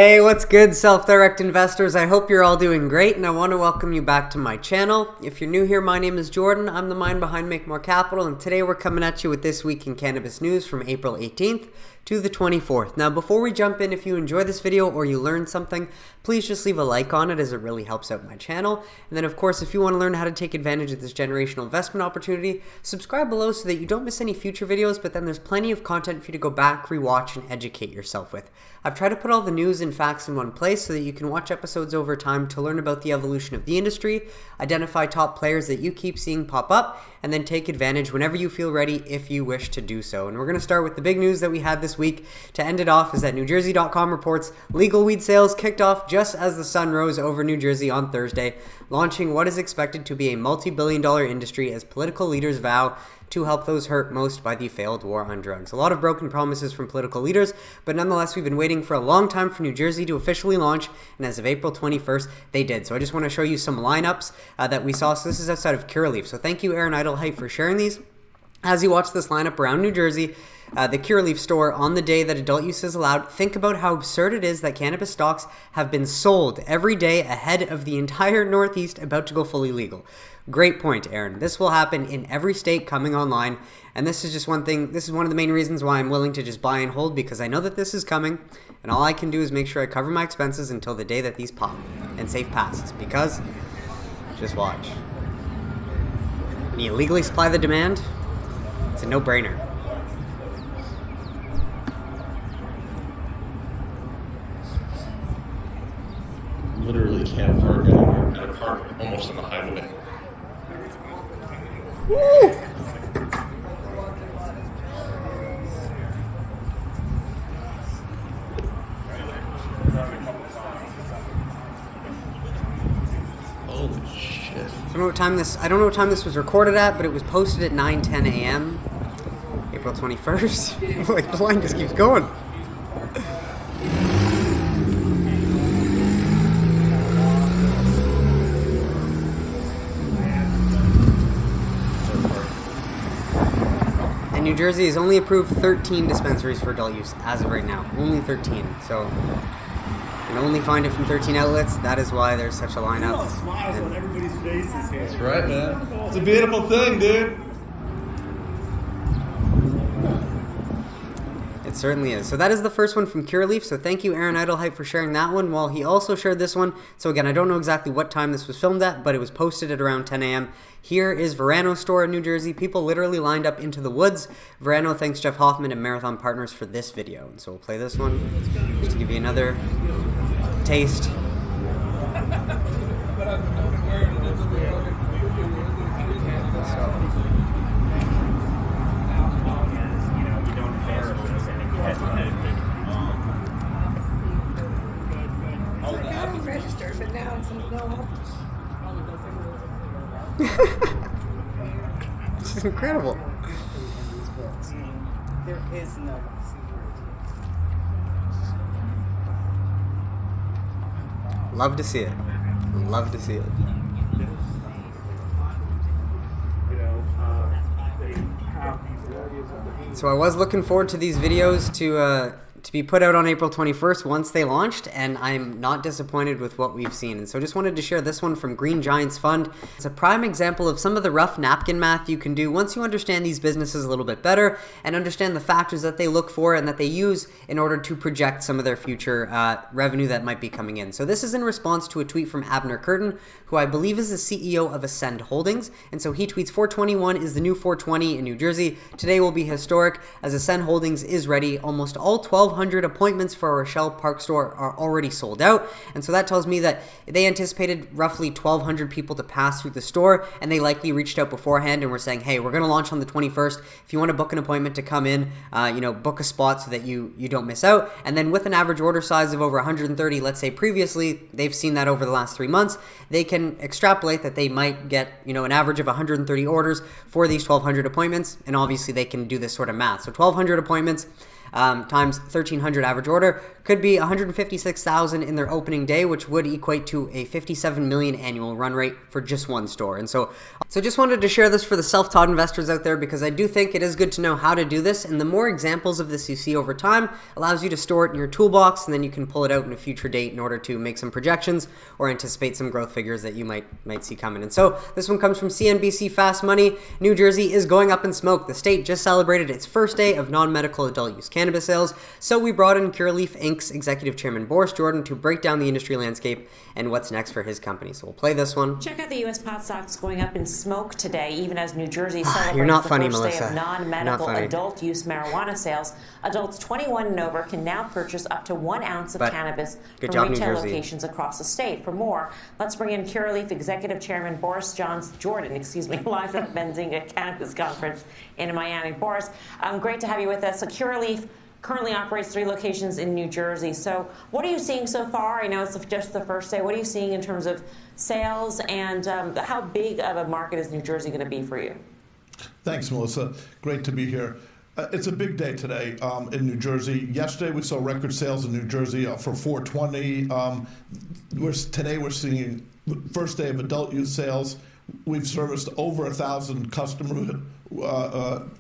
Hey, what's good, self-direct investors? I hope you're all doing great, and I want to welcome you back to my channel. If you're new here, my name is Jordan. I'm the mind behind Make More Capital, and today we're coming at you with This Week in Cannabis News from April 18th to the 24th. Now, before we jump in, if you enjoy this video or you learned something, please just leave a like on it as it really helps out my channel. And then, of course, if you want to learn how to take advantage of this generational investment opportunity, subscribe below so that you don't miss any future videos, but then there's plenty of content for you to go back, rewatch, and educate yourself with. I've tried to put all the news and facts in one place so that you can watch episodes over time to learn about the evolution of the industry, identify top players that you keep seeing pop up, and then take advantage whenever you feel ready if you wish to do so. And we're going to start with the big news that we had this week. To end it off is that NewJersey.com reports legal weed sales kicked off just as the sun rose over New Jersey on Thursday, launching what is expected to be a multi-billion-dollar industry as political leaders vow to help those hurt most by the failed war on drugs. A lot of broken promises from political leaders, but nonetheless, we've been waiting for a long time for New Jersey to officially launch, and as of April 21st, they did. So I just want to show you some lineups that we saw. So this is outside of Curaleaf. So thank you, Aaron Idlehite, for sharing these. As you watch this lineup around New Jersey, the Curaleaf store on the day that adult use is allowed, think about how absurd it is that cannabis stocks have been sold every day ahead of the entire Northeast about to go fully legal. Great point, Aaron. This will happen in every state coming online, and this is just one thing. This is one of the main reasons why I'm willing to just buy and hold, because I know that this is coming, and all I can do is make sure I cover my expenses until the day that these pop and safe passes, because just watch. When you legally supply the demand, it's a no-brainer. Literally can't park anywhere. Gotta park almost on the highway. Woo! Holy shit. I don't know what time this was recorded at, but it was posted at 9:10 a.m. April 21st. Like, the line just keeps going. And New Jersey has only approved 13 dispensaries for adult use as of right now. Only 13. So you can only find it from 13 outlets. That is why there's such a lineup. Smiles on everybody's faces here. That's right, man. It's a beautiful thing, dude. It certainly is. So that is the first one from Curaleaf. So thank you, Aaron Idlehite, for sharing that one. While he also shared this one. So again, I don't know exactly what time this was filmed at, but it was posted at around 10 a.m. Here is Verano store in New Jersey. People literally lined up into the woods. Verano thanks Jeff Hoffman and Marathon Partners for this video. And so we'll play this one just to give you another taste. Registered, but now it's no. This is incredible. There is no. Love to see it. Love to see it. So I was looking forward to these videos to be put out on April 21st once they launched, and I'm not disappointed with what we've seen. And so I just wanted to share this one from Green Giants Fund. It's a prime example of some of the rough napkin math you can do once you understand these businesses a little bit better and understand the factors that they look for and that they use in order to project some of their future revenue that might be coming in. So this is in response to a tweet from Abner Curtin, who I believe is the CEO of Ascend Holdings. And so he tweets, 421 is the new 420 in New Jersey. Today will be historic as Ascend Holdings is ready. Almost all 1,200 appointments for our Rochelle Park store are already sold out. And so that tells me that they anticipated roughly 1,200 people to pass through the store, and they likely reached out beforehand and were saying, hey, we're going to launch on the 21st. If you want to book an appointment to come in, book a spot so that you don't miss out. And then with an average order size of over 130, let's say previously, they've seen that over the last 3 months, they can extrapolate that they might get, an average of 130 orders for these 1,200 appointments. And obviously they can do this sort of math. So 1,200 appointments times 1,300 average order could be 156,000 in their opening day, which would equate to a 57 million annual run rate for just one store. And so just wanted to share this for the self-taught investors out there, because I do think it is good to know how to do this. And the more examples of this you see over time allows you to store it in your toolbox, and then you can pull it out in a future date in order to make some projections or anticipate some growth figures that you might see coming. And so this one comes from CNBC Fast Money. New Jersey is going up in smoke. The state just celebrated its first day of non-medical adult use cannabis sales. So we brought in Curaleaf Inc.'s executive chairman Boris Jordan to break down the industry landscape and what's next for his company. So we'll play this one. Check out the U.S. pot stocks going up in smoke today, even as New Jersey celebrates You're not the funny, first Melissa. day of non-medical Not funny. adult use marijuana sales. Adults 21 and over can now purchase up to 1 ounce of cannabis good from job, New retail Jersey. locations across the state. For more, let's bring in Curaleaf executive chairman Boris Jordan, live from the Benzinga Cannabis Conference in Miami. Boris, great to have you with us. So Curaleaf currently operates 3 locations in New Jersey. So what are you seeing so far? I know it's just the first day. What are you seeing in terms of sales, and how big of a market is New Jersey going to be for you? Thanks, Melissa. Great to be here. It's a big day today in New Jersey. Yesterday we saw record sales in New Jersey for 420. Today we're seeing first day of adult use sales. We've serviced over 1,000 customers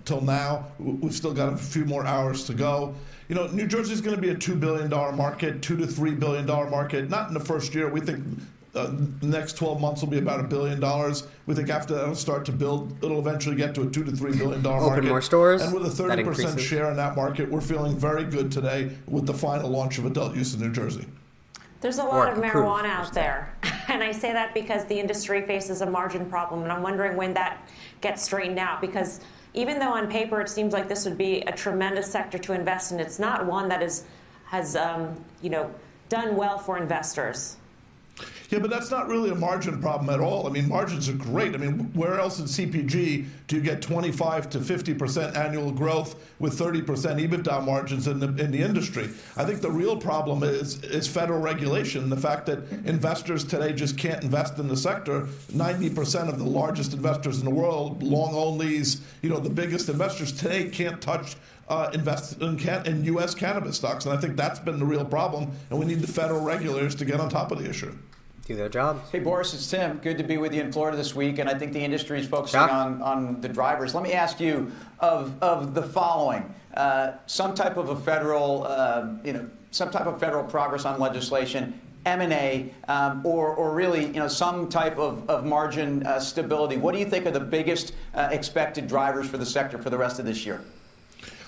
till now. We've still got a few more hours to go. You know, New Jersey is going to be a $2 billion market, $2 to $3 billion market. Not in the first year. We think the next 12 months will be about $1 billion. We think after that it'll start to build. It'll eventually get to a $2 to $3 billion market. Open more stores. And with a 30% share in that market, we're feeling very good today with the final launch of adult use in New Jersey. There's a lot of marijuana out there, and I say that because the industry faces a margin problem, and I'm wondering when that gets straightened out, because even though on paper it seems like this would be a tremendous sector to invest in, it's not one that has done well for investors. Yeah, but that's not really a margin problem at all. I mean, margins are great. I mean, where else in CPG do you get 25 to 50% annual growth with 30% EBITDA margins in the industry? I think the real problem is federal regulation, the fact that investors today just can't invest in the sector. 90% of the largest investors in the world, long onlys, the biggest investors today can't touch invest in U.S. cannabis stocks. And I think that's been the real problem, and we need the federal regulators to get on top of the issue. Do their job. Hey, Boris, it's Tim. Good to be with you in Florida this week, and I think the industry is focusing on the drivers. Let me ask you of the following: some type of a federal, some type of federal progress on legislation, M&A, or really, some type of margin stability. What do you think are the biggest expected drivers for the sector for the rest of this year?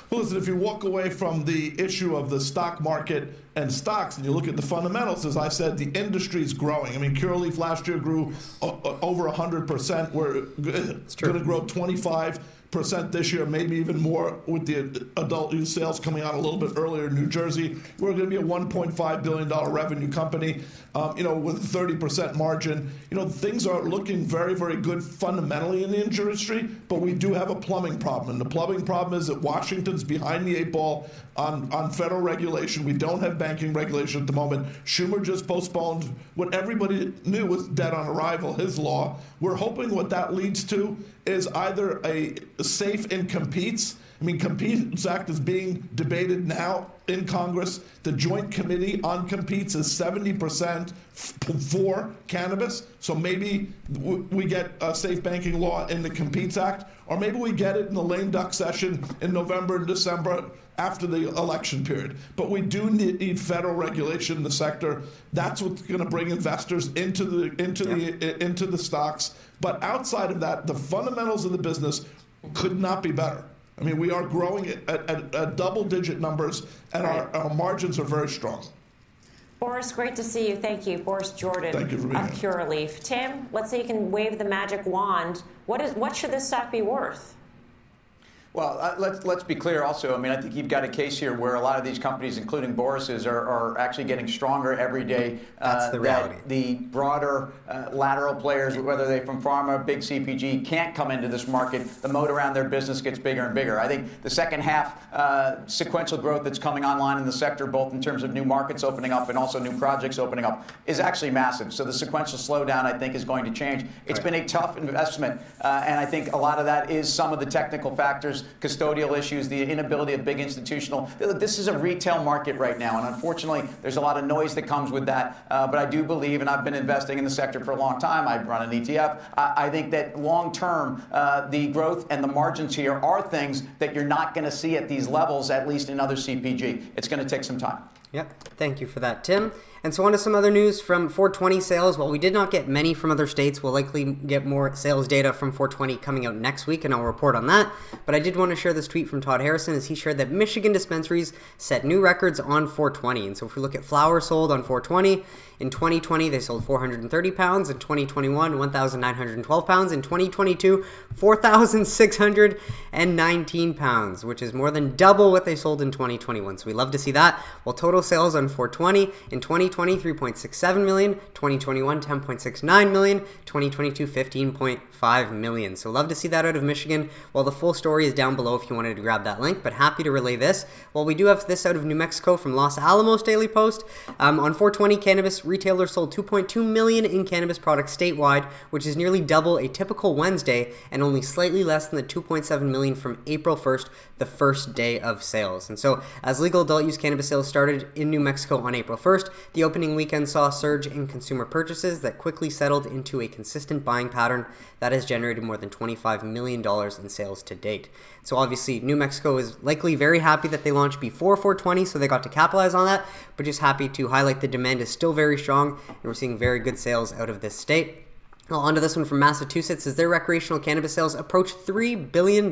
Well, listen, if you walk away from the issue of the stock market and stocks and you look at the fundamentals, as I said, the industry is growing. I mean, Curaleaf last year grew over 100%. We're going to grow 25% this year, maybe even more with the adult use sales coming out a little bit earlier in New Jersey. We're going to be a $1.5 billion revenue company, with a 30% margin. Things are looking very, very good fundamentally in the industry, but we do have a plumbing problem. And the plumbing problem is that Washington's behind the 8 ball on federal regulation. We don't have banking regulation at the moment. Schumer just postponed what everybody knew was dead on arrival, his law. We're hoping what that leads to is either a safe and competes. I mean, Competes Act is being debated now in Congress. The Joint Committee on Competes is 70% for cannabis. So maybe we get a safe banking law in the Competes Act, or maybe we get it in the lame duck session in November and December after the election period. But we do need federal regulation in the sector. That's what's going to bring investors into the stocks. But outside of that, the fundamentals of the business could not be better. I mean, we are growing at double-digit numbers, and our margins are very strong. Boris, great to see you. Thank you. Boris Jordan Thank you for being of Curaleaf. Tim, let's say you can wave the magic wand. What should this stock be worth? Well, let's be clear also. I mean, I think you've got a case here where a lot of these companies, including Boris's, are actually getting stronger every day. That's the reality. The broader lateral players, whether they're from pharma, big CPG, can't come into this market. The moat around their business gets bigger and bigger. I think the second half sequential growth that's coming online in the sector, both in terms of new markets opening up and also new projects opening up, is actually massive. So the sequential slowdown, I think, is going to change. It's been a tough investment, and I think a lot of that is some of the technical factors there's custodial issues, the inability of big institutional. This is a retail market right now, and unfortunately, there's a lot of noise that comes with that. But I do believe, and I've been investing in the sector for a long time, I run an ETF, I think that long term, the growth and the margins here are things that you're not going to see at these levels, at least in other CPG. It's going to take some time. Yep. Thank you for that, Tim. And so on to some other news from 420 sales. While we did not get many from other states, we'll likely get more sales data from 420 coming out next week, and I'll report on that. But I did want to share this tweet from Todd Harrison as he shared that Michigan dispensaries set new records on 420. And so if we look at flower sold on 420, in 2020, they sold 430 pounds. In 2021, 1,912 pounds. In 2022, 4,619 pounds, which is more than double what they sold in 2021. So we love to see that. Well, total sales on 420 in 2020, 3.67 million. 2021, 10.69 million. 2022, 15.5 million. So love to see that out of Michigan. Well, the full story is down below if you wanted to grab that link, but happy to relay this. Well, we do have this out of New Mexico from Los Alamos Daily Post. On 420, cannabis retailers sold 2.2 million in cannabis products statewide, which is nearly double a typical Wednesday and only slightly less than the 2.7 million from April 1st, the first day of sales. And so as legal adult use cannabis sales started in New Mexico on April 1st, the opening weekend saw a surge in consumer purchases that quickly settled into a consistent buying pattern that has generated more than $25 million in sales to date. So obviously New Mexico is likely very happy that they launched before 420, so they got to capitalize on that, but just happy to highlight the demand is still very strong and we're seeing very good sales out of this state. Well, on to this one from Massachusetts as their recreational cannabis sales approached $3 billion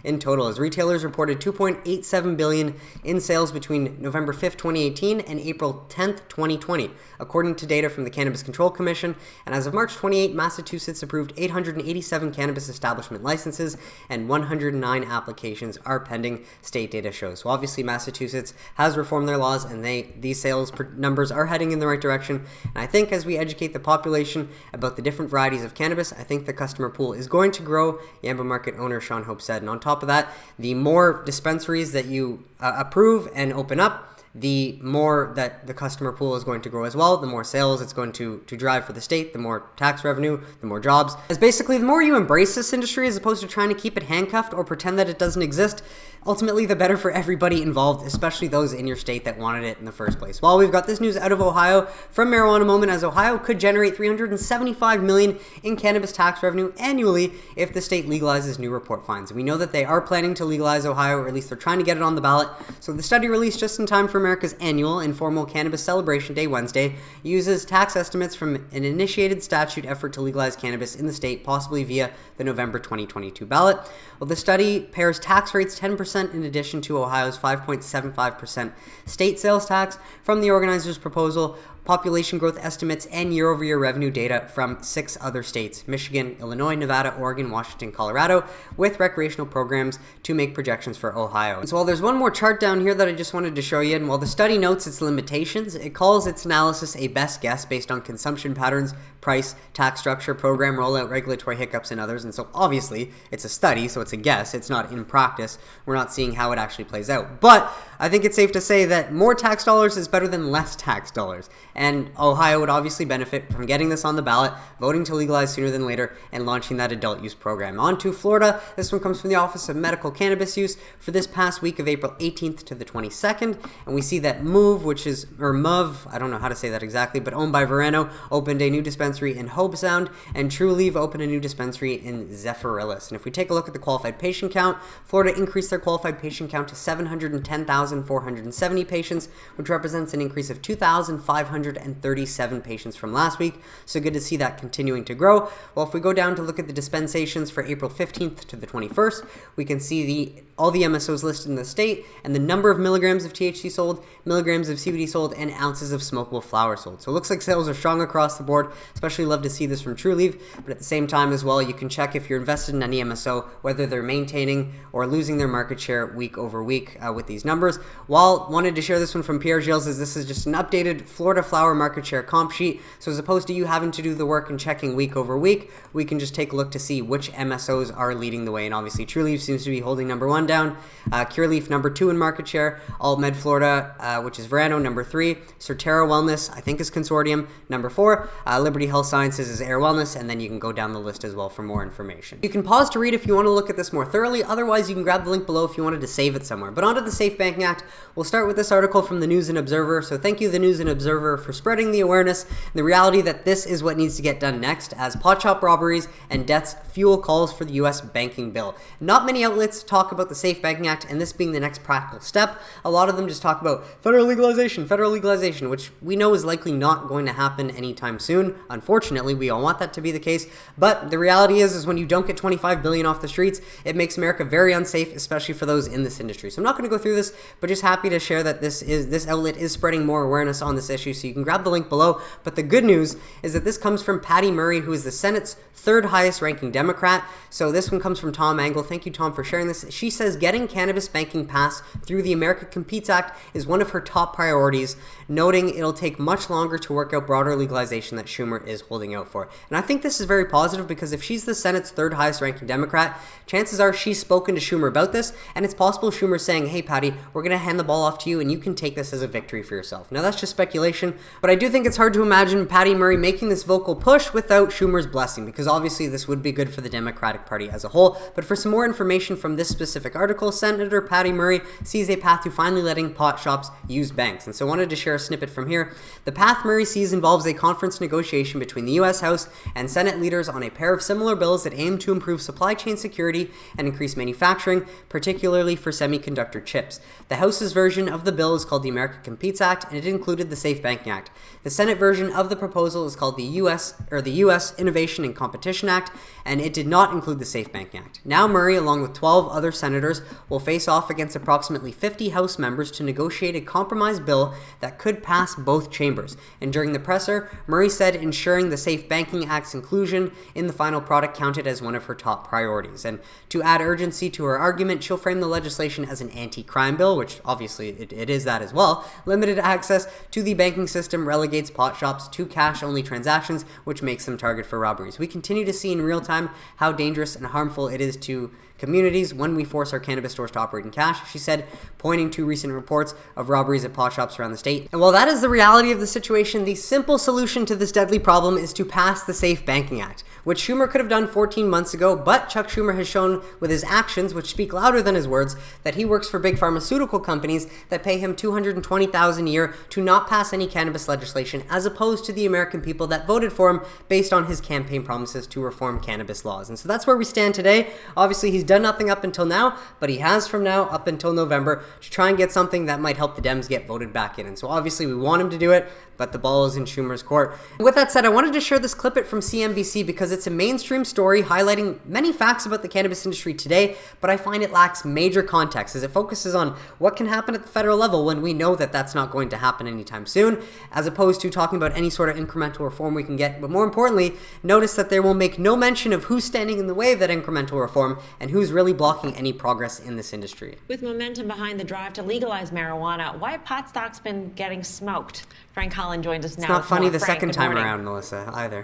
in total as retailers reported $2.87 billion in sales between November 5th, 2018 and April 10th, 2020, according to data from the Cannabis Control Commission. And as of March 28, Massachusetts approved 887 cannabis establishment licenses and 109 applications are pending, state data shows. So obviously Massachusetts has reformed their laws and these sales numbers are heading in the right direction. And I think as we educate the population about the different varieties of cannabis, I think the customer pool is going to grow, Yamba Market owner Sean Hope said. And on top of that, the more dispensaries that you approve and open up, the more that the customer pool is going to grow as well, the more sales it's going to drive for the state, the more tax revenue, the more jobs. As basically, the more you embrace this industry as opposed to trying to keep it handcuffed or pretend that it doesn't exist, ultimately the better for everybody involved, especially those in your state that wanted it in the first place. Well, we've got this news out of Ohio from Marijuana Moment as Ohio could generate $375 million in cannabis tax revenue annually if the state legalizes, new report finds. And we know that they are planning to legalize Ohio, or at least they're trying to get it on the ballot. So the study released just in time for America's annual informal cannabis celebration day Wednesday uses tax estimates from an initiated statute effort to legalize cannabis in the state, possibly via the November 2022 ballot. Well, the study pairs tax rates 10% in addition to Ohio's 5.75% state sales tax from the organizers' proposal, population growth estimates, and year-over-year revenue data from 6 other states, Michigan, Illinois, Nevada, Oregon, Washington, Colorado, with recreational programs to make projections for Ohio. And so while there's one more chart down here that I just wanted to show you, and while the study notes its limitations, it calls its analysis a best guess based on consumption patterns, price, tax structure, program rollout, regulatory hiccups, and others. And so obviously it's a study, so it's a guess. It's not in practice. We're not seeing how it actually plays out. But I think it's safe to say that more tax dollars is better than less tax dollars. And Ohio would obviously benefit from getting this on the ballot, voting to legalize sooner than later, and launching that adult use program. On to Florida. This one comes from the Office of Medical Cannabis Use for this past week of April 18th to the 22nd. And we see that MUV, I don't know how to say that exactly, but owned by Verano, opened a new dispensary in Hobe Sound, and Trulieve opened a new dispensary in Zephyrillis. And if we take a look at the qualified patient count, Florida increased their qualified patient count to 710,470 patients, which represents an increase of 2,537 patients from last week. So good to see that continuing to grow. Well, if we go down to look at the dispensations for April 15th to the 21st, we can see all the MSOs listed in the state and the number of milligrams of THC sold, milligrams of CBD sold, and ounces of smokable flower sold. So it looks like sales are strong across the board. Especially love to see this from Trulieve, but at the same time as well, you can check if you're invested in any MSO, whether they're maintaining or losing their market share week over week with these numbers. While wanted to share this one from Pierre Gilles, as this is just an updated Florida flower market share comp sheet. So as opposed to you having to do the work and checking week over week, we can just take a look to see which MSOs are leading the way. And obviously Trulieve seems to be holding number 1 down, Curaleaf number 2 in market share, All Med Florida which is Verano, number 3. Certera Wellness, I think, is Consortium, number 4. Liberty Health Sciences is Air Wellness, and then you can go down the list as well for more information. You can pause to read if you want to look at this more thoroughly. Otherwise, you can grab the link below if you wanted to save it somewhere. But onto the Safe Banking Act. We'll start with this article from the News&Observer. So thank you, the News&Observer, for spreading the awareness and the reality that this is what needs to get done next, as pot shop robberies and deaths fuel calls for the U.S. banking bill. Not many outlets talk about the Safe Banking Act and this being the next practical step. A lot of them just talk about federal legalization, which we know is likely not going to happen anytime soon. Unfortunately, we all want that to be the case. But the reality is when you don't get $25 billion off the streets, it makes America very unsafe, especially for those in this industry. So I'm not going to go through this, but just happy to share that this outlet is spreading more awareness on this issue. So you can grab the link below. But the good news is that this comes from Patty Murray, who is the Senate's third highest ranking Democrat. So this one comes from Tom Angle. Thank you, Tom, for sharing this. She says getting cannabis banking passed through the America Competes Act is one of her top priorities, noting it'll take much longer to work out broader legalization that Schumer is holding out for. And I think this is very positive because if she's the Senate's third highest ranking Democrat, chances are she's spoken to Schumer about this, and it's possible Schumer's saying, hey, Patty, we're going to hand the ball off to you, and you can take this as a victory for yourself. Now, that's just speculation, but I do think it's hard to imagine Patty Murray making this vocal push without Schumer's blessing, because obviously this would be good for the Democratic Party as a whole. But for some more information from this specific article, Senator Patty Murray sees a path to finally letting pot shops use banks. And so I wanted to share a snippet from here. The path Murray sees involves a conference negotiation between the U.S. House and Senate leaders on a pair of similar bills that aim to improve supply chain security and increase manufacturing, particularly for semiconductor chips. The House's version of the bill is called the America Competes Act, and it included the Safe Banking Act. The Senate version of the proposal is called the U.S. Innovation and Competition Act, and it did not include the Safe Banking Act. Now Murray, along with 12 other senators, will face off against approximately 50 House members to negotiate a compromise bill that could pass both chambers. And during the presser, Murray said ensuring the Safe Banking Act's inclusion in the final product counted as one of her top priorities. And to add urgency to her argument, she'll frame the legislation as an anti-crime bill, which obviously it is that as well. Limited access to the banking system relegates pot shops to cash-only transactions, which makes them target for robberies. We continue to see in real time how dangerous and harmful it is to communities when we force our cannabis stores to operate in cash, she said, pointing to recent reports of robberies at pot shops around the state. And while that is the reality of the situation, the simple solution to this deadly problem is to pass the Safe Banking Act, which Schumer could have done 14 months ago, but Chuck Schumer has shown with his actions, which speak louder than his words, that he works for big pharmaceutical companies that pay him $220,000 a year to not pass any cannabis legislation, as opposed to the American people that voted for him based on his campaign promises to reform cannabis laws. And so that's where we stand today. Obviously, he's done nothing up until now, but he has from now up until November to try and get something that might help the Dems get voted back in. And so obviously we want him to do it, but the ball is in Schumer's court. And with that said, I wanted to share this clip from CNBC because it's a mainstream story highlighting many facts about the cannabis industry today, but I find it lacks major context as it focuses on what can happen at the federal level when we know that that's not going to happen anytime soon, as opposed to talking about any sort of incremental reform we can get. But more importantly, notice that they will make no mention of who's standing in the way of that incremental reform and who's really blocking any progress in this industry. With momentum behind the drive to legalize marijuana, why have pot stocks been getting smoked? Frank Holland joined us now. It's not funny the Frank, second good time morning. around, Melissa, either.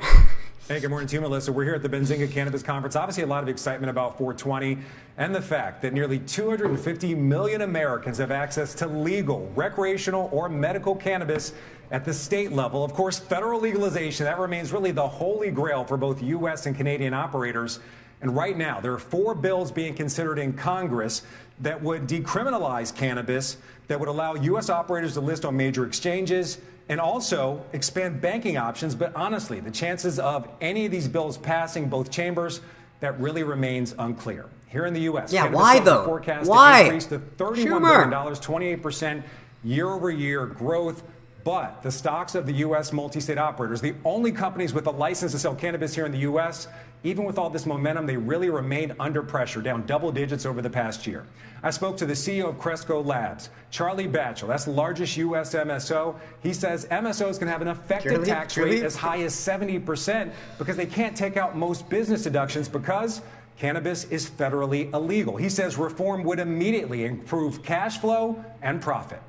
Hey, good morning to you, Melissa. We're here at the Benzinga Cannabis Conference. Obviously, a lot of excitement about 420 and the fact that nearly 250 million Americans have access to legal, recreational, or medical cannabis at the state level. Of course, federal legalization, that remains really the holy grail for both U.S. and Canadian operators. And right now, there are 4 bills being considered in Congress that would decriminalize cannabis, that would allow U.S. operators to list on major exchanges, and also expand banking options. But honestly, the chances of any of these bills passing both chambers, that really remains unclear. Here in the U.S., Yeah, cannabis why sales are though? forecast Why? to increase to $31 Schumer. billion, 28% year-over-year growth. But the stocks of the U.S. multi-state operators, the only companies with a license to sell cannabis here in the U.S., even with all this momentum, they really remained under pressure, down double digits over the past year. I spoke to the CEO of Cresco Labs, Charlie Batchel. That's the largest U.S. MSO. He says MSOs can have an effective tax rate as high as 70% because they can't take out most business deductions because cannabis is federally illegal. He says reform would immediately improve cash flow and profit.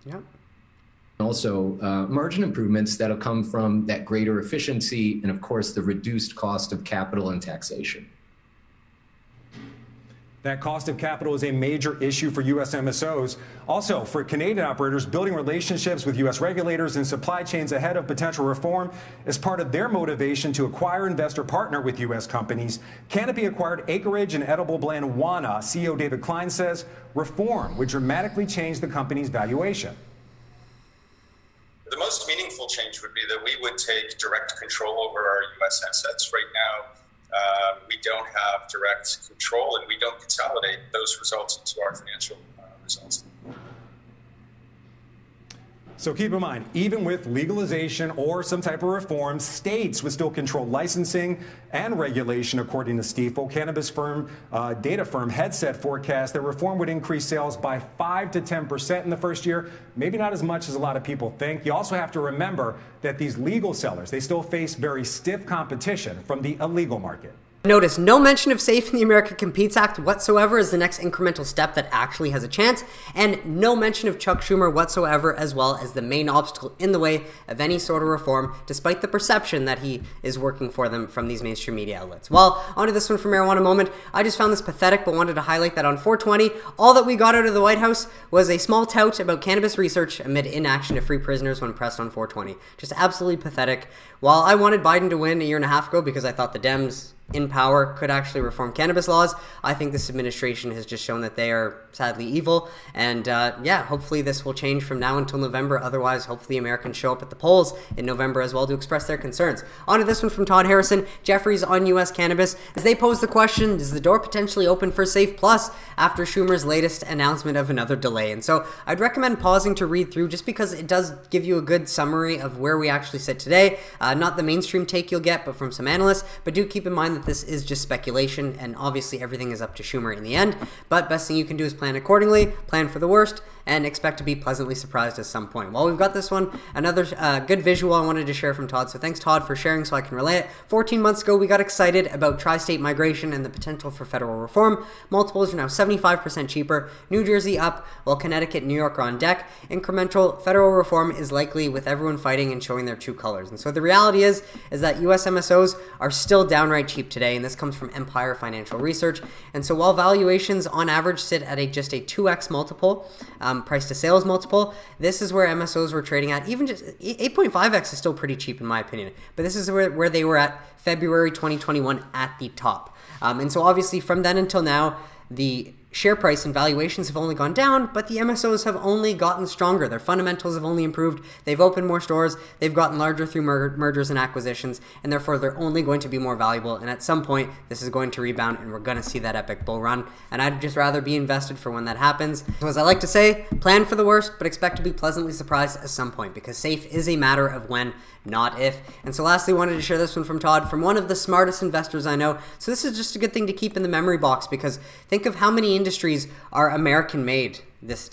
Yep. Also, margin improvements that'll come from that greater efficiency and, of course, the reduced cost of capital and taxation. That cost of capital is a major issue for U.S. MSOs. Also, for Canadian operators, building relationships with U.S. regulators and supply chains ahead of potential reform is part of their motivation to acquire, invest, or partner with U.S. companies. Canopy acquired acreage and edible blend Wana. CEO David Klein says reform would dramatically change the company's valuation. The most meaningful change would be that we would take direct control over our U.S. assets. Right now, we don't have direct control, and we don't consolidate those results into our financial results. So keep in mind, even with legalization or some type of reform, states would still control licensing and regulation, according to Stifel. Cannabis firm, data firm Headset forecast that reform would increase sales by 5 to 10% in the first year. Maybe not as much as a lot of people think. You also have to remember that these legal sellers, they still face very stiff competition from the illegal market. Notice no mention of SAFE in the America Competes Act whatsoever as the next incremental step that actually has a chance, and no mention of Chuck Schumer whatsoever as well as the main obstacle in the way of any sort of reform, despite the perception that he is working for them from these mainstream media outlets. Well, onto this one for Marijuana Moment. I just found this pathetic, but wanted to highlight that on 420, all that we got out of the White House was a small tout about cannabis research amid inaction of free prisoners when pressed on 420. Just absolutely pathetic. While I wanted Biden to win a year and a half ago because I thought the Dems in power could actually reform cannabis laws, I think this administration has just shown that they are sadly evil. And yeah, hopefully this will change from now until November. Otherwise, hopefully Americans show up at the polls in November as well to express their concerns. On to this one from Todd Harrison, Jefferies on U.S. cannabis, as they pose the question, is the door potentially open for SAFE Plus after Schumer's latest announcement of another delay? And so I'd recommend pausing to read through just because it does give you a good summary of where we actually sit today. Not the mainstream take you'll get, but from some analysts. But do keep in mind that this is just speculation, and obviously everything is up to Schumer in the end. But best thing you can do is plan accordingly, plan for the worst, and expect to be pleasantly surprised at some point. While we've got this one, another good visual I wanted to share from Todd. So thanks, Todd, for sharing so I can relay it. 14 months ago, we got excited about tri-state migration and the potential for federal reform. Multiples are now 75% cheaper. New Jersey up, while Connecticut and New York are on deck. Incremental federal reform is likely with everyone fighting and showing their true colors. And so the reality is that U.S. MSOs are still downright cheap today, and this comes from Empire Financial Research. And so while valuations on average sit at just a 2x multiple, price to sales multiple, this is where MSOs were trading at. Even just 8.5x is still pretty cheap in my opinion, but this is where they were at February 2021 at the top. And so obviously from then until now, the share price and valuations have only gone down, but the MSOs have only gotten stronger. Their fundamentals have only improved. They've opened more stores. They've gotten larger through mergers and acquisitions, and therefore they're only going to be more valuable. And at some point, this is going to rebound, and we're going to see that epic bull run. And I'd just rather be invested for when that happens. So as I like to say, plan for the worst, but expect to be pleasantly surprised at some point, because SAFE is a matter of when, not if. And so lastly, wanted to share this one from Todd, from one of the smartest investors I know. So this is just a good thing to keep in the memory box, because think of how many industries are American made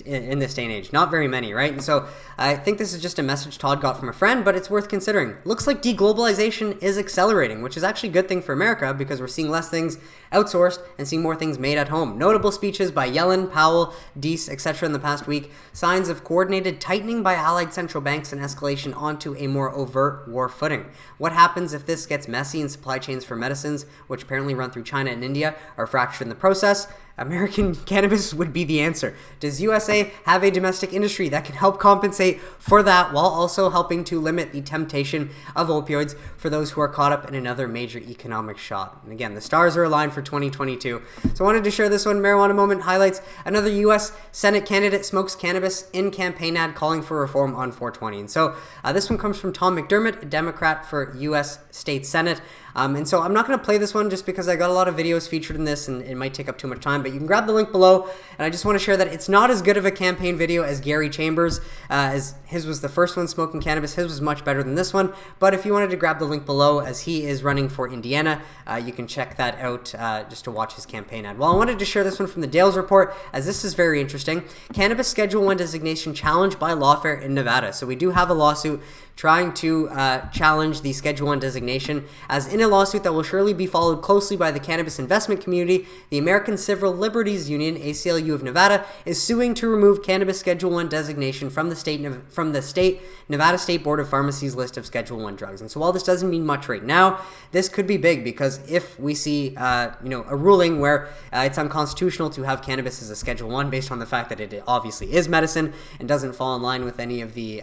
in this day and age. Not very many, right? And so I think this is just a message Todd got from a friend, but it's worth considering. Looks like deglobalization is accelerating, which is actually a good thing for America because we're seeing less things outsourced and seeing more things made at home. Notable speeches by Yellen, Powell, Deese, etc. in the past week. Signs of coordinated tightening by allied central banks and escalation onto a more overt war footing. What happens if this gets messy and supply chains for medicines, which apparently run through China and India, are fractured in the process? American cannabis would be the answer. Does USA have a domestic industry that can help compensate for that while also helping to limit the temptation of opioids for those who are caught up in another major economic shock? And again, the stars are aligned for 2022. So I wanted to share this one. Marijuana Moment highlights another U.S. Senate candidate smokes cannabis in campaign ad calling for reform on 420. And so this one comes from Tom McDermott, a Democrat for U.S. State Senate. And so I'm not going to play this one just because I got a lot of videos featured in this and it might take up too much time, but you can grab the link below. And I just want to share that it's not as good of a campaign video as Gary Chambers, as his was the first one smoking cannabis. His was much better than this one. But if you wanted to grab the link below, as he is running for Indiana, you can check that out just to watch his campaign ad. Well, I wanted to share this one from the Dales Report, as this is very interesting. Cannabis Schedule 1 designation challenged by lawfare in Nevada. So we do have a lawsuit trying to challenge the Schedule 1 designation, as in a lawsuit that will surely be followed closely by the cannabis investment community, the American Civil Liberties Union, ACLU of Nevada, is suing to remove cannabis Schedule 1 designation from the Nevada State Board of Pharmacy's list of Schedule 1 drugs. And so while this doesn't mean much right now, this could be big, because if we see a ruling where it's unconstitutional to have cannabis as a Schedule 1 based on the fact that it obviously is medicine and doesn't fall in line with any of the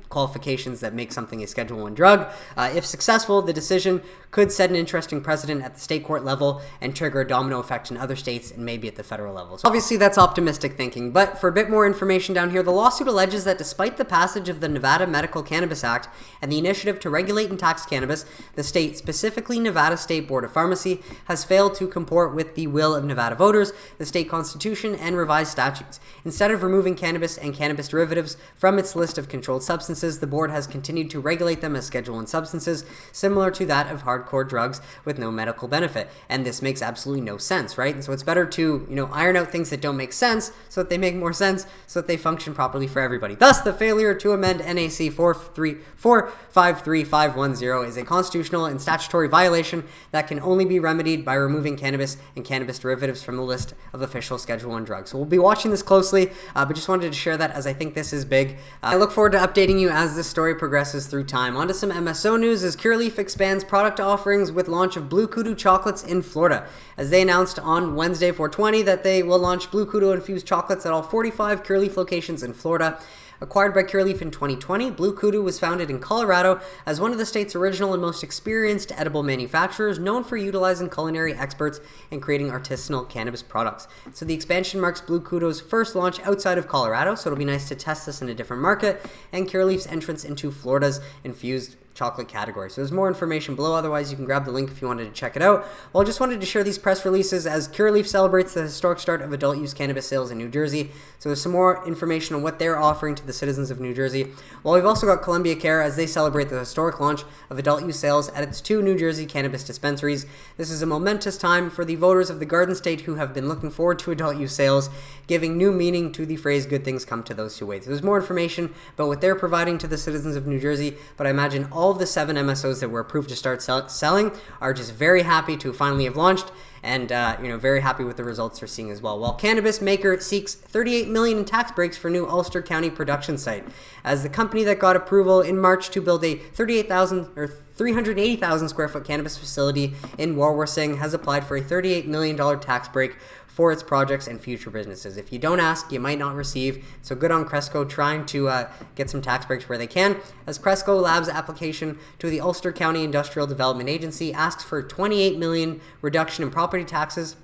qualifications that make something a Schedule 1 drug. If successful, the decision could set an interesting precedent at the state court level and trigger a domino effect in other states and maybe at the federal level. So obviously that's optimistic thinking, but for a bit more information down here, the lawsuit alleges that despite the passage of the Nevada Medical Cannabis Act and the initiative to regulate and tax cannabis, the state, specifically Nevada State Board of Pharmacy, has failed to comport with the will of Nevada voters, the state constitution, and revised statutes. Instead of removing cannabis and cannabis derivatives from its list of controlled substances, the board has continued to regulate them as Schedule 1 substances, similar to that of hardcore drugs with no medical benefit. And this makes absolutely no sense, right? And so it's better to, iron out things that don't make sense so that they make more sense, so that they function properly for everybody. Thus, the failure to amend NAC 453510 is a constitutional and statutory violation that can only be remedied by removing cannabis and cannabis derivatives from the list of official Schedule 1 drugs. So we'll be watching this closely, but just wanted to share that as I think this is big. I look forward to updating you as this story progresses through time. On to some MSO news as Curaleaf expands product offerings with launch of BlueKudu chocolates in Florida. As they announced on Wednesday 4/20 that they will launch BlueKudu infused chocolates at all 45 Curaleaf locations in Florida. Acquired by Curaleaf in 2020, BlueKudu was founded in Colorado as one of the state's original and most experienced edible manufacturers, known for utilizing culinary experts and creating artisanal cannabis products. So the expansion marks BlueKudu's first launch outside of Colorado, so it'll be nice to test this in a different market, and Curaleaf's entrance into Florida's infused chocolate category. So there's more information below. Otherwise, you can grab the link if you wanted to check it out. Well, I just wanted to share these press releases as Curaleaf celebrates the historic start of adult use cannabis sales in New Jersey. So there's some more information on what they're offering to the citizens of New Jersey. Well, we've also got Columbia Care as they celebrate the historic launch of adult use sales at its 2 New Jersey cannabis dispensaries. This is a momentous time for the voters of the Garden State who have been looking forward to adult use sales, giving new meaning to the phrase "good things come to those who wait." So there's more information about what they're providing to the citizens of New Jersey, but I imagine all of the 7 MSOs that were approved to start selling are just very happy to finally have launched, and very happy with the results they're seeing as well. While cannabis maker seeks $38 million in tax breaks for new Ulster County production site, as the company that got approval in March to build a 380,000 square foot cannabis facility in Warwick has applied for a $38 million tax break for its projects and future businesses. If you don't ask, you might not receive. So good on Cresco trying to get some tax breaks where they can, as Cresco Labs' application to the Ulster County Industrial Development Agency asks for $28 million reduction in property taxes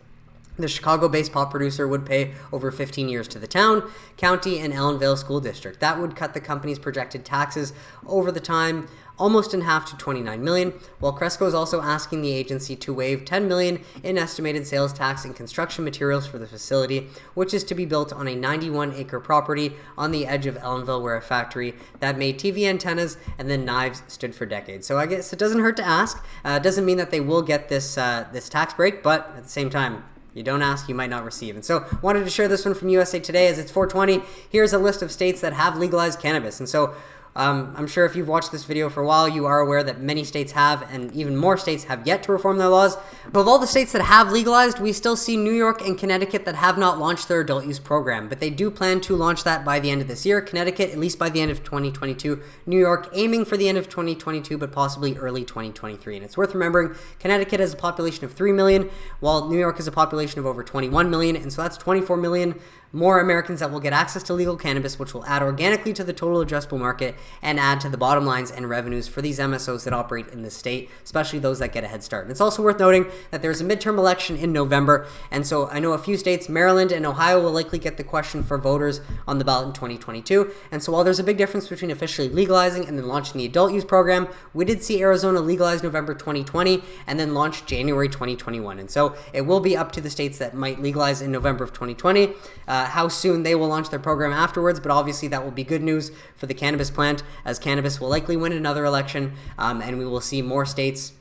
the Chicago-based pot producer would pay over 15 years to the town, county, and Ellenvale School District. That would cut the company's projected taxes over the time almost in half to $29 million, while Cresco is also asking the agency to waive $10 million in estimated sales tax and construction materials for the facility, which is to be built on a 91-acre property on the edge of Ellenville, where a factory that made TV antennas and then knives stood for decades. So I guess it doesn't hurt to ask. It doesn't mean that they will get this tax break, but at the same time, you don't ask, you might not receive. And so wanted to share this one from USA Today as it's 4/20. Here's a list of states that have legalized cannabis. And so I'm sure if you've watched this video for a while, you are aware that many states have, and even more states have yet to reform their laws. But of all the states that have legalized, we still see New York and Connecticut that have not launched their adult use program, but they do plan to launch that by the end of this year. Connecticut, at least by the end of 2022. New York, aiming for the end of 2022, but possibly early 2023. And it's worth remembering, Connecticut has a population of 3 million, while New York has a population of over 21 million, and so that's 24 million more Americans that will get access to legal cannabis, which will add organically to the total addressable market and add to the bottom lines and revenues for these MSOs that operate in the state, especially those that get a head start. And it's also worth noting that there's a midterm election in November, and so I know a few states, Maryland and Ohio, will likely get the question for voters on the ballot in 2022. And so while there's a big difference between officially legalizing and then launching the adult use program, we did see Arizona legalize November 2020 and then launch January 2021. And so it will be up to the states that might legalize in November of 2020 how soon they will launch their program afterwards, but obviously that will be good news for the cannabis plant, as cannabis will likely win another election, and we will see more states,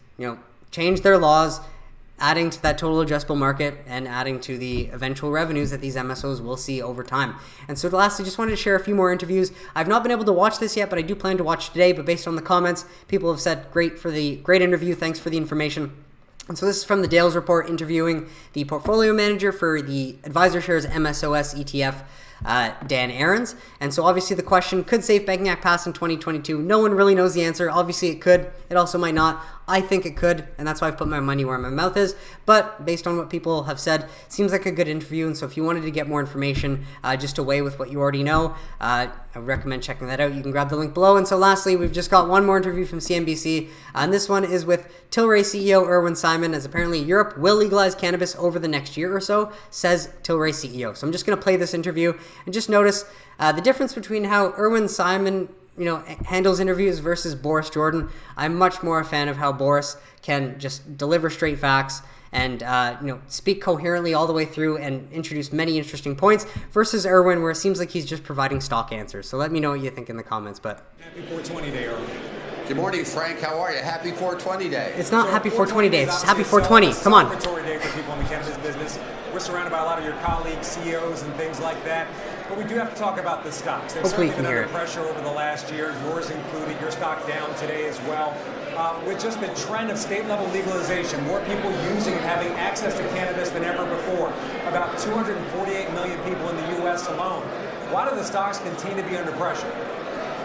change their laws adding to that total addressable market and adding to the eventual revenues that these MSOs will see over time. And so lastly, just wanted to share a few more interviews. I've not been able to watch this yet, but I do plan to watch today. But based on the comments, people have said, great interview, thanks for the information. And so this is from the Dales Report, interviewing the portfolio manager for the Advisor Shares MSOS ETF, Dan Ahrens. And so obviously the question, could Safe Banking Act pass in 2022? No one really knows the answer. Obviously it could. It also might not. I think it could, and that's why I've put my money where my mouth is. But based on what people have said, seems like a good interview. And so if you wanted to get more information just to weigh with what you already know, I would recommend checking that out. You can grab the link below. And so lastly, we've just got one more interview from CNBC. And this one is with TLRY CEO Irwin Simon, as apparently Europe will legalize cannabis over the next year or so, says TLRY CEO. So I'm just going to play this interview and just notice the difference between how Irwin Simon handles interviews versus Boris Jordan. I'm much more a fan of how Boris can just deliver straight facts and speak coherently all the way through and introduce many interesting points versus Irwin, where it seems like he's just providing stock answers. So let me know what you think in the comments. But Happy 420 Day, Irwin. Good morning, Frank. How are you? Happy 420 Day. It's not Happy 420 Day. It's Happy 420. Come on. Celebratory day for people in the cannabis business. We're surrounded by a lot of your colleagues, CEOs, and things like that. But we do have to talk about the stocks. They've Hopefully certainly you can been hear under it. pressure over the last year, yours included. Your stock down today as well. With just the trend of state-level legalization, more people using and having access to cannabis than ever before. About 248 million people in the U.S. alone. Why do the stocks continue to be under pressure?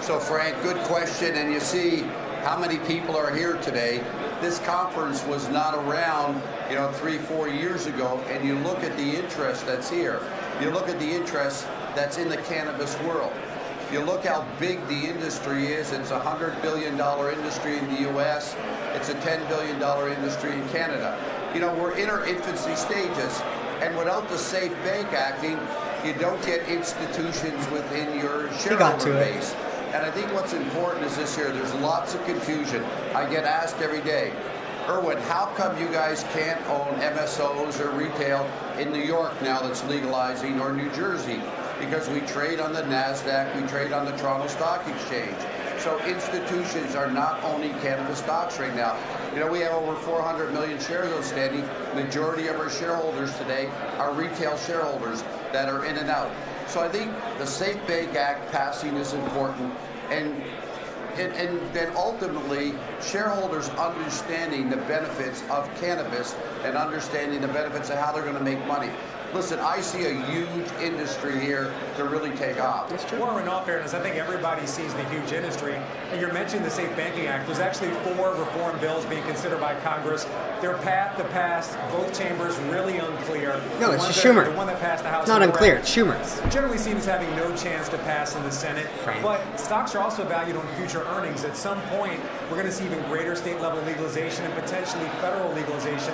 So, Frank, good question. And you see how many people are here today. This conference was not around, 3-4 years ago. And you look at the interest that's here. You look at the interest that's in the cannabis world. You look how big the industry is. It's a $100 billion industry in the U.S. It's a $10 billion industry in Canada. We're in our infancy stages. And without the Safe Bank acting, you don't get institutions within your shareholder base. And I think what's important is this here. There's lots of confusion. I get asked every day, Irwin, how come you guys can't own MSOs or retail in New York now that's legalizing, or New Jersey? Because we trade on the NASDAQ, we trade on the Toronto Stock Exchange. So institutions are not owning cannabis stocks right now. We have over 400 million shares outstanding. Majority of our shareholders today are retail shareholders that are in and out. So I think the Safe Bank Act passing is important, and then ultimately shareholders understanding the benefits of cannabis and understanding the benefits of how they're going to make money. Listen, I see a huge industry here to really take off. That's true. Well, in all fairness, I think everybody sees the huge industry. And you're mentioning the Safe Banking Act. There's actually 4 reform bills being considered by Congress. Their path to pass, both chambers, really unclear. No, it's Schumer. The one that passed the House. It's not unclear. It's Schumer. Generally seems having no chance to pass in the Senate. Frank. But stocks are also valued on future earnings. At some point, we're going to see even greater state-level legalization and potentially federal legalization.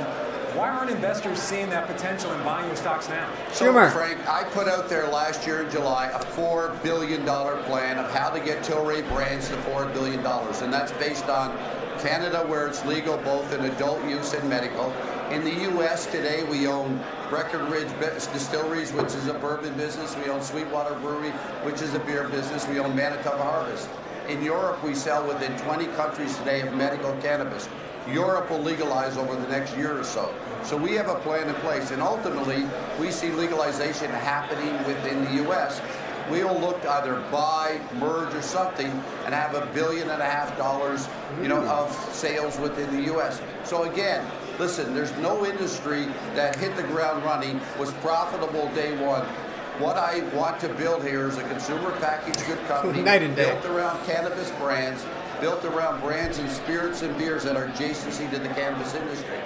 Why aren't investors seeing that potential and buying your stocks now? Schumer. So, Frank, I put out there last year in July a $4 billion plan of how to get Tilray brands to $4 billion. And that's based on Canada, where it's legal both in adult use and medical. In the U.S. today, we own Breckenridge Distilleries, which is a bourbon business. We own Sweetwater Brewery, which is a beer business. We own Manitoba Harvest. In Europe, we sell within 20 countries today of medical cannabis. Europe will legalize over the next year or so. So we have a plan in place, and ultimately, we see legalization happening within the U.S. We will look to either buy, merge, or something, and have $1.5 billion, of sales within the U.S. So again, listen, there's no industry that hit the ground running, was profitable day one. What I want to build here is a consumer packaged good company built around cannabis brands, built around brands and spirits and beers that are adjacency to the cannabis industry.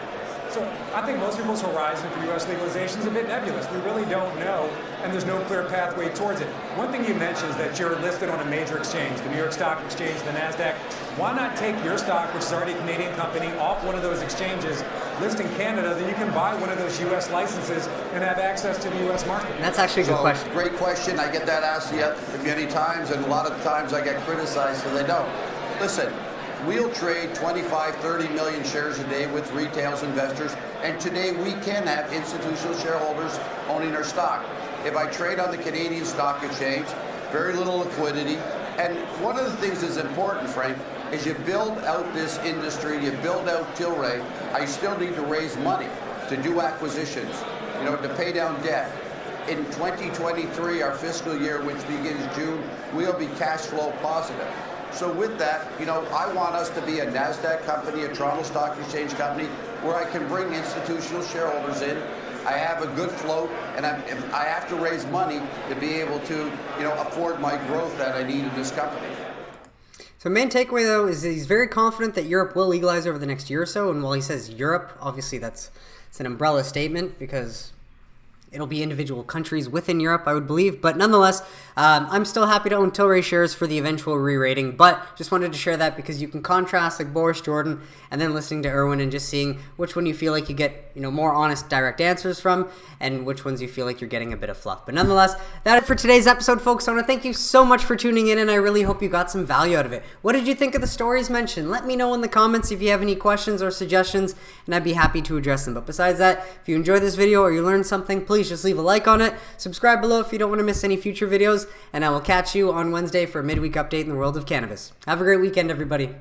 So I think most people's horizon for U.S. legalization is a bit nebulous. We really don't know, and there's no clear pathway towards it. One thing you mentioned is that you're listed on a major exchange, the New York Stock Exchange, the NASDAQ. Why not take your stock, which is already a Canadian company, off one of those exchanges, list in Canada, then you can buy one of those U.S. licenses and have access to the U.S. market? That's actually a good question. Great question. I get that asked many times, and a lot of times I get criticized because they don't. Listen, we'll trade 25, 30 million shares a day with retail investors, and today we can have institutional shareholders owning our stock. If I trade on the Canadian Stock Exchange, very little liquidity, and one of the things that's important, Frank, is you build out this industry, you build out Tilray, I still need to raise money. to do acquisitions, to pay down debt. In 2023, our fiscal year, which begins June, we'll be cash flow positive. So with that, I want us to be a NASDAQ company, a Toronto Stock Exchange company, where I can bring institutional shareholders in. I have a good float, and I have to raise money to be able to, afford my growth that I need in this company. So main takeaway, though, is that he's very confident that Europe will legalize over the next year or so. And while he says Europe, obviously it's an umbrella statement because it'll be individual countries within Europe, I would believe. But nonetheless, I'm still happy to own Tilray shares for the eventual re-rating. But just wanted to share that because you can contrast like Boris, Jordan, and then listening to Irwin and just seeing which one you feel like you get more honest, direct answers from, and which ones you feel like you're getting a bit of fluff. But nonetheless, that's it for today's episode, folks. I want to thank you so much for tuning in, and I really hope you got some value out of it. What did you think of the stories mentioned? Let me know in the comments if you have any questions or suggestions, and I'd be happy to address them. But besides that, if you enjoyed this video or you learned something, please just leave a like on it. Subscribe below if you don't want to miss any future videos, and I will catch you on Wednesday for a midweek update in the world of cannabis. Have a great weekend, everybody.